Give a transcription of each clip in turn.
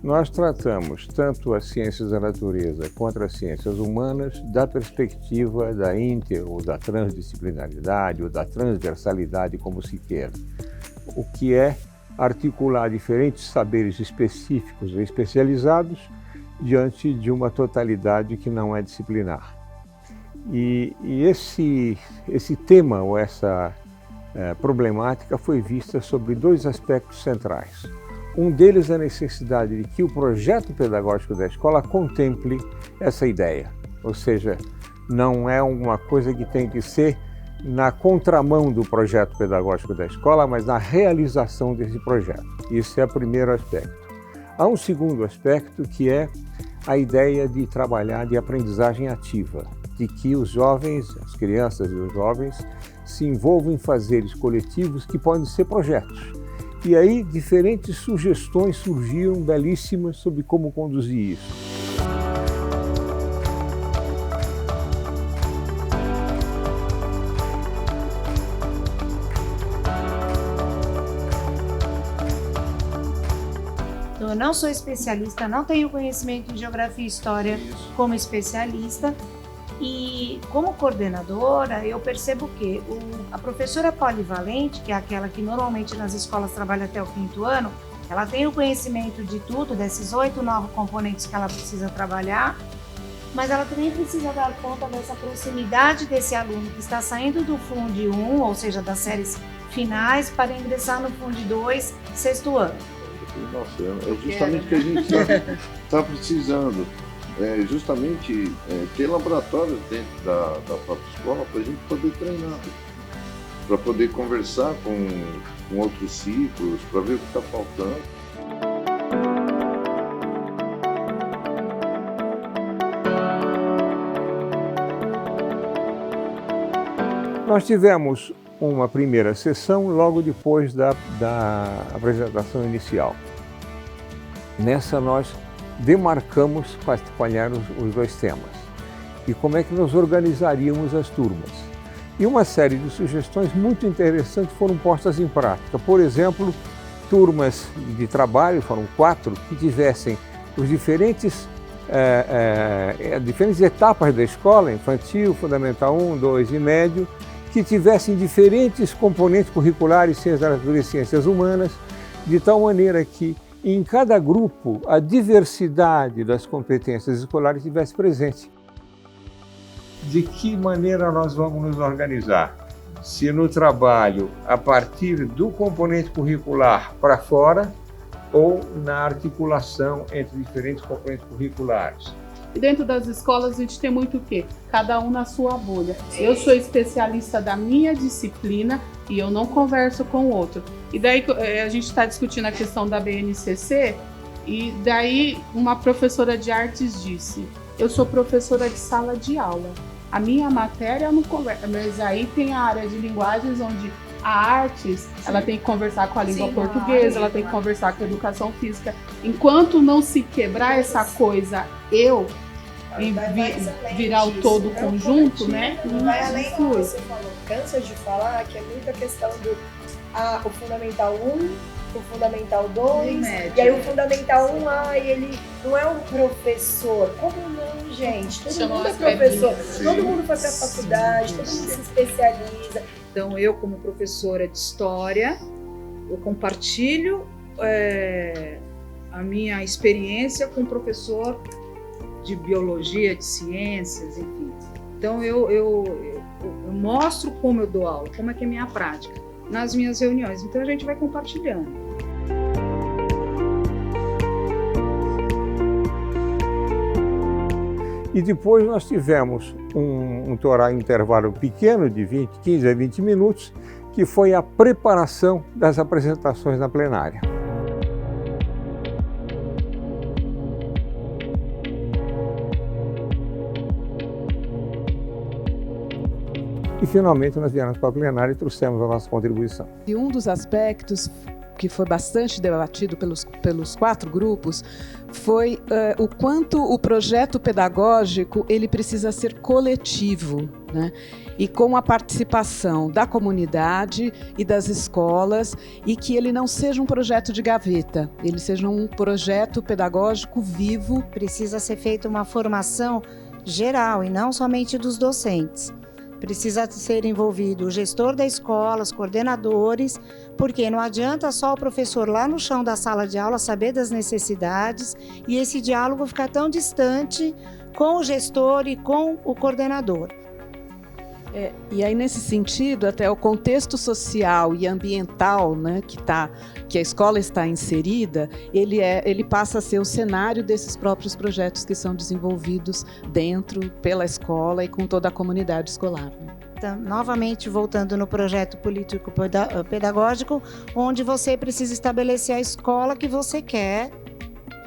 nós tratamos tanto as ciências da natureza quanto as ciências humanas da perspectiva da ou da transdisciplinaridade ou da transversalidade, como se queira, o que é articular diferentes saberes específicos e especializados diante de uma totalidade que não é disciplinar. E esse tema ou essa problemática foi vista sobre dois aspectos centrais. Um deles é a necessidade de que o projeto pedagógico da escola contemple essa ideia, ou seja, não é uma coisa que tem que ser na contramão do projeto pedagógico da escola, mas na realização desse projeto. Isso é o primeiro aspecto. Há um segundo aspecto que é a ideia de trabalhar de aprendizagem ativa, de que os jovens, as crianças e os jovens se envolvam em fazeres coletivos que podem ser projetos. E aí diferentes sugestões surgiram belíssimas sobre como conduzir isso. Eu não sou especialista, não tenho conhecimento em geografia e história como especialista. E como coordenadora, eu percebo que a professora polivalente, que é aquela que normalmente nas escolas trabalha até o 5º ano, ela tem o conhecimento de tudo, desses 8, 9 componentes que ela precisa trabalhar, mas ela também precisa dar conta dessa proximidade desse aluno que está saindo do Fund 1, ou seja, das séries finais, para ingressar no Fund 2, 6º ano. Nossa, é justamente o que a gente está precisando. Justamente ter laboratórios dentro da própria escola para a gente poder treinar, para poder conversar com outros ciclos, para ver o que está faltando. Nós tivemos uma primeira sessão logo depois da apresentação inicial. Nessa nós demarcamos para trabalhar os dois temas e como é que nós organizaríamos as turmas. E uma série de sugestões muito interessantes foram postas em prática. Por exemplo, turmas de trabalho, foram 4, que tivessem os diferentes etapas da escola, infantil, fundamental 1, 2 e médio, que tivessem diferentes componentes curriculares, ciências da natureza e ciências humanas, de tal maneira que em cada grupo, a diversidade das competências escolares estivesse presente. De que maneira nós vamos nos organizar? Se no trabalho, a partir do componente curricular para fora, ou na articulação entre diferentes componentes curriculares. E dentro das escolas a gente tem muito o quê? Cada um na sua bolha. Eu sou especialista da minha disciplina e eu não converso com o outro. E daí a gente está discutindo a questão da BNCC e daí uma professora de artes disse: eu sou professora de sala de aula. A minha matéria eu não converso, mas aí tem a área de linguagens onde a artes, ela tem que conversar com a língua portuguesa, ela tem que conversar com a educação física. Enquanto não se quebrar essa coisa e virar o todo conjunto, né? Vai além do que você falou. Cansa de falar que é muita questão do o Fundamental 1, o Fundamental 2, e aí o Fundamental 1, ele não é um professor. Como não, gente? Todo mundo é professor, todo mundo foi para a faculdade, todo mundo se especializa. Então, eu como professora de História, eu compartilho a minha experiência com o professor de Biologia, de Ciências, enfim. Então, eu mostro como eu dou aula, como é que é a minha prática, nas minhas reuniões. Então, a gente vai compartilhando. E depois nós tivemos um intervalo pequeno de 15 a 20 minutos, que foi a preparação das apresentações na plenária. E finalmente nós viemos para a plenária e trouxemos a nossa contribuição. E um dos aspectos que foi bastante debatido pelos 4 grupos, foi o quanto o projeto pedagógico ele precisa ser coletivo, né? E com a participação da comunidade e das escolas, e que ele não seja um projeto de gaveta, ele seja um projeto pedagógico vivo. Precisa ser feita uma formação geral e não somente dos docentes. Precisa ser envolvido o gestor da escola, os coordenadores, porque não adianta só o professor lá no chão da sala de aula saber das necessidades e esse diálogo ficar tão distante com o gestor e com o coordenador. E aí, nesse sentido, até o contexto social e ambiental, né, que a escola está inserida, ele passa a ser o cenário desses próprios projetos que são desenvolvidos dentro, pela escola e com toda a comunidade escolar. Então, novamente, voltando no projeto político-pedagógico, onde você precisa estabelecer a escola que você quer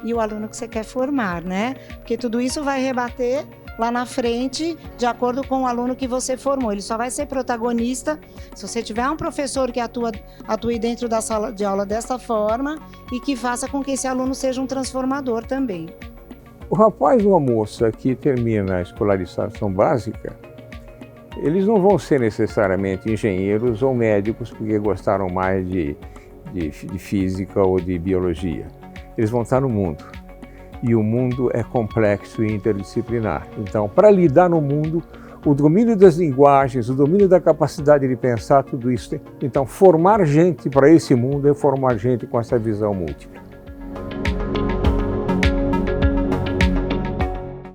e o aluno que você quer formar, né? Porque tudo isso vai rebater lá na frente, de acordo com o aluno que você formou. Ele só vai ser protagonista se você tiver um professor que atue dentro da sala de aula dessa forma e que faça com que esse aluno seja um transformador também. O rapaz ou a moça que termina a escolarização básica, eles não vão ser necessariamente engenheiros ou médicos porque gostaram mais de física ou de biologia. Eles vão estar no mundo. E o mundo é complexo e interdisciplinar. Então, para lidar no mundo, o domínio das linguagens, o domínio da capacidade de pensar, tudo isso. Então, formar gente para esse mundo é formar gente com essa visão múltipla.